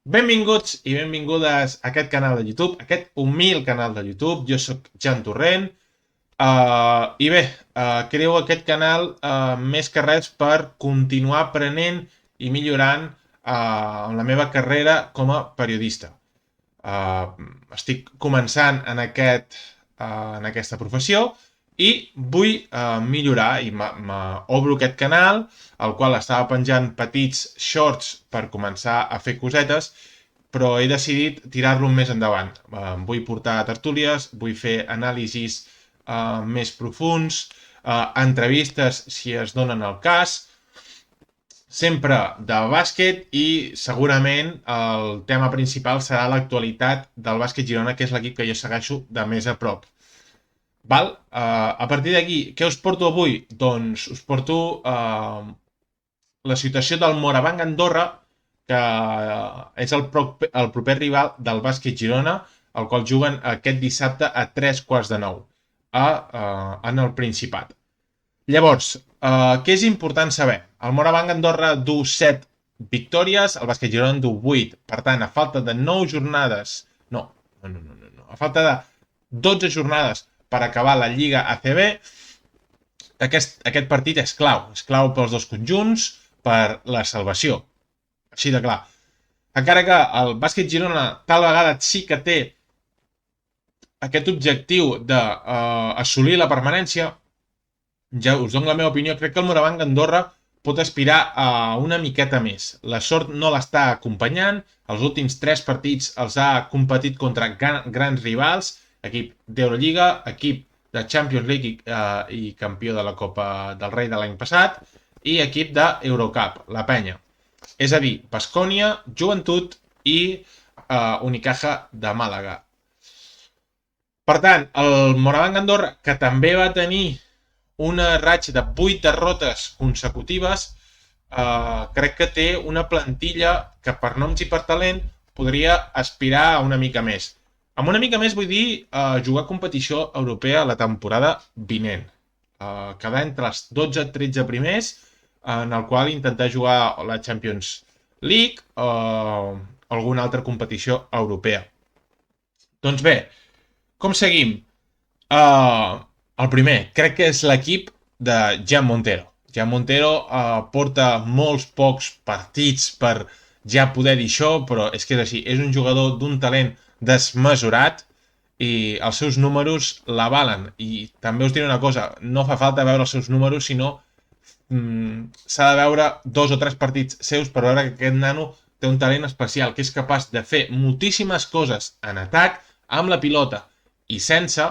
Benvinguts i benvingudes a aquest canal de YouTube, aquest humil canal de YouTube. Jo sóc Jan Torrent i bé, creo aquest canal més que res per continuar aprenent i millorant en la meva carrera com a periodista. Estic començant en aquesta professió i vull millorar i obro aquest canal, al qual estava penjant petits shorts per començar a fer cosetes, però he decidit tirar-lo més endavant. Vull portar tertúlies, vull fer anàlisis més profunds, entrevistes si es donen el cas, sempre de bàsquet, i segurament el tema principal serà l'actualitat del Bàsquet Girona, que és l'equip que jo segueixo de més a prop. Val? A partir d'aquí, què us porto avui? Doncs us porto la situació del Morabanc Andorra, que és el proper rival del Bàsquet Girona, el qual juguen aquest dissabte a 3:15 en el Principat. Llavors, què és important saber? El Morabanc Andorra du 7 victòries, el Bàsquet Girona du 8. Per tant, a falta de 9 jornades... No. A falta de 12 jornades per acabar la Lliga ACB, aquest partit és clau pels dos conjunts, per la salvació, així de clar. Encara que el Bàsquet Girona tal vegada sí que té aquest objectiu d'assolir la permanència, ja us dono la meva opinió, crec que el Morabanc Andorra pot aspirar a una miqueta més. La sort no l'està acompanyant, els últims 3 partits els ha competit contra grans rivals, equip d'Eurolliga, equip de Champions League i campió de la Copa del Rei de l'any passat, i equip d'Eurocup, la Penya. És a dir, Baskonia, Joventut i Unicaja de Màlaga. Per tant, el Morabanc Andorra, que també va tenir una ratxa de 8 derrotes consecutives, crec que té una plantilla que per noms i per talent podria aspirar a una mica més. Amb una mica més vull dir jugar competició europea la temporada vinent. Quedar entre els 12-13 primers, en el qual intentar jugar la Champions League o alguna altra competició europea. Doncs bé, com seguim? El primer, crec que és l'equip de Jan Montero. Jan Montero porta molts pocs partits per ja poder dir això, però és que és així. És un jugador d'un talent desmesurat i els seus números l'avalen. I també us diré una cosa, no fa falta veure els seus números, sinó s'ha de veure 2 o 3 partits seus per veure que aquest nano té un talent especial, que és capaç de fer moltíssimes coses en atac, amb la pilota i sense,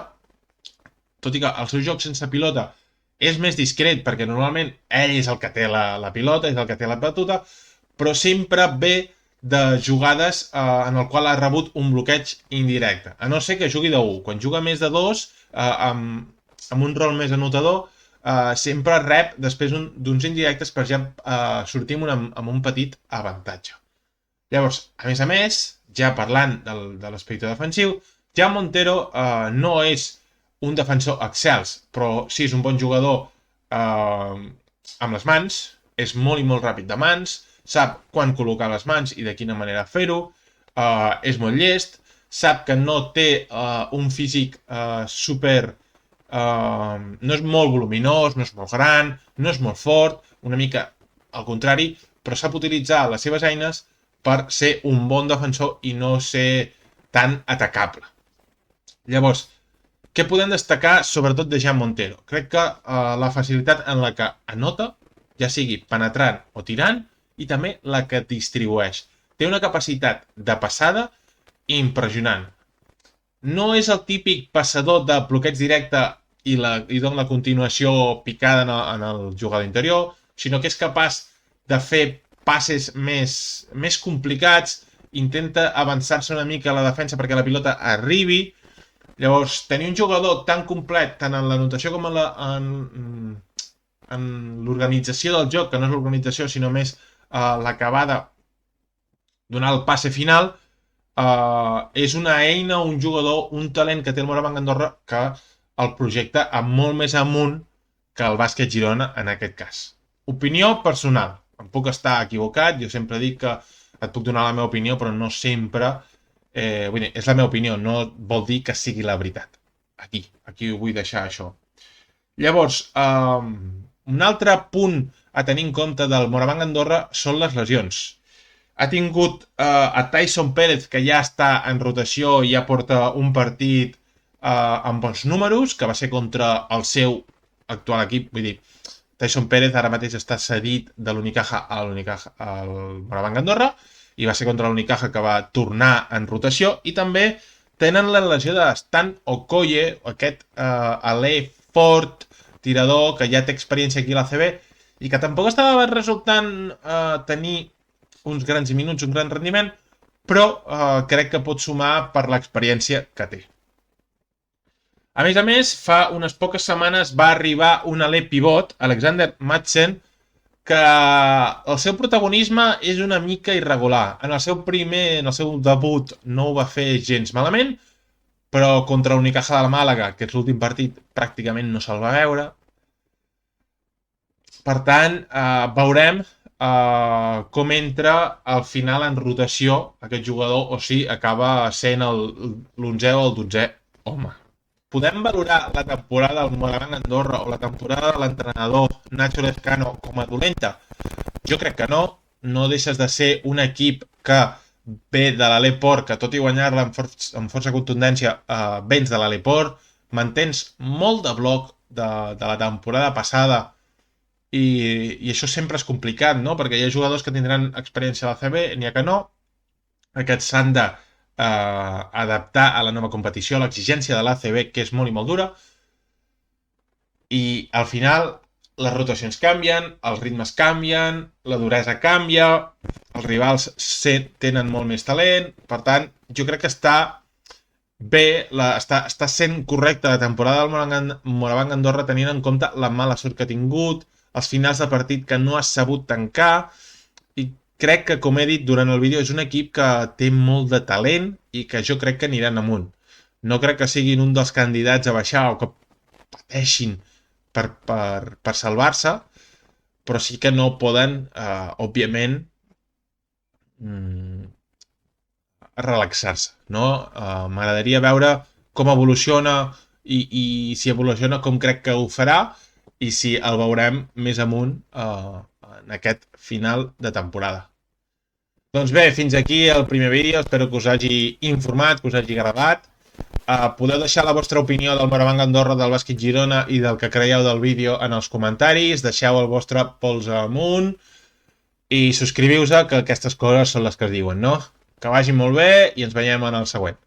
tot i que el seu joc sense pilota és més discret, perquè normalment ell és el que té la pilota, és el que té la batuta, però sempre ve de jugades en el qual ha rebut un bloqueig indirecte. A no ser que jugui de 1. Quan juga més de 2, amb un rol més anotador, sempre rep després d'uns indirectes per ja sortir amb un petit avantatge. Llavors, a més, ja parlant de l'aspecte defensiu, Jan Montero no és un defensor excels, però sí és un bon jugador amb les mans, és molt i molt ràpid de mans, sap quan col·locar les mans i de quina manera fer-ho, és molt llest, sap que no té un físic super... no és molt voluminós, no és molt gran, no és molt fort, una mica al contrari, però sap utilitzar les seves eines per ser un bon defensor i no ser tan atacable. Llavors, què podem destacar sobretot de Jan Montero? Crec que la facilitat en la que anota, ja sigui penetrant o tirant, i també la que distribueix. Té una capacitat de passada impressionant. No és el típic passador de bloqueig directe i dona la continuació picada en el jugador interior, sinó que és capaç de fer passes més complicats, intenta avançar-se una mica a la defensa perquè la pilota arribi. Llavors, tenir un jugador tan complet, tant en l'anotació com en l'organització del joc, que no és l'organització, sinó més l'acabada, donar el passe final, és una eina, un jugador, un talent que té el Morabanc Andorra que el projecta molt més amunt que el Bàsquet Girona en aquest cas. Opinió personal, em puc estar equivocat, jo sempre dic que et puc donar la meva opinió, però no sempre... vull dir, és la meva opinió, no vol dir que sigui la veritat. Aquí ho vull deixar, això. Llavors, un altre punt a tenir en compte del Moravang Andorra són les lesions. Ha tingut a Tyson Pérez, que ja està en rotació i ja porta un partit amb bons números, que va ser contra el seu actual equip. Vull dir, Tyson Pérez ara mateix està cedit de l'Unicaja al Moravang Andorra i va ser contra l'Unicaja, que va tornar en rotació. I també tenen la lesió de Stan Okoye, aquest alè fort, tirador, que ja té experiència aquí a l'ACB i que tampoc estava resultant tenir uns grans minuts, un gran rendiment, però crec que pot sumar per l'experiència que té. A més, fa unes poques setmanes va arribar un alè pivot, Alexander Madsen, que el seu protagonisme és una mica irregular. En el seu debut no ho va fer gens malament, però contra l'Unicaja de la Màlaga, que és l'últim partit, pràcticament no se'l va veure. Per tant, veurem com entra al final en rotació aquest jugador o si acaba sent l'11è o el 12è home. Podem valorar la temporada del Moravang Andorra o la temporada de l'entrenador Nacho Lezcano com a dolenta? Jo crec que no. No deixes de ser un equip que ve de l'Aleport, que tot i guanyar-la amb força contundència, vens de l'Aleport, mantens molt de bloc de la temporada passada i això sempre és complicat, no? Perquè hi ha jugadors que tindran experiència a l'ACB, n'hi ha que no. Aquests s'han de adaptar a la nova competició, a l'exigència de l'ACB, que és molt i molt dura. I al final les rotacions canvien, els ritmes canvien, la duresa canvia, els rivals tenen molt més talent. Per tant, jo crec que està bé, està sent correcta la temporada del Moravang Andorra, tenint en compte la mala sort que ha tingut, els finals de partit que no ha sabut tancar. I crec que, com he dit durant el vídeo, és un equip que té molt de talent i que jo crec que aniran amunt. No crec que siguin un dels candidats a baixar o que pateixin per salvar-se, però sí que no poden, òbviament, relaxar-se, no? M'agradaria veure com evoluciona i si evoluciona com crec que ho farà i si el veurem més amunt en aquest final de temporada. Doncs bé, fins aquí el primer vídeo, espero que us hagi informat, que us hagi agradat. Podeu deixar la vostra opinió del Moravang Andorra, del Bàsquet Girona i del que creieu del vídeo en els comentaris, deixeu el vostre polze amunt i subscriviu-vos, que aquestes coses són les que es diuen, no? Que vagi molt bé i ens veiem en el següent.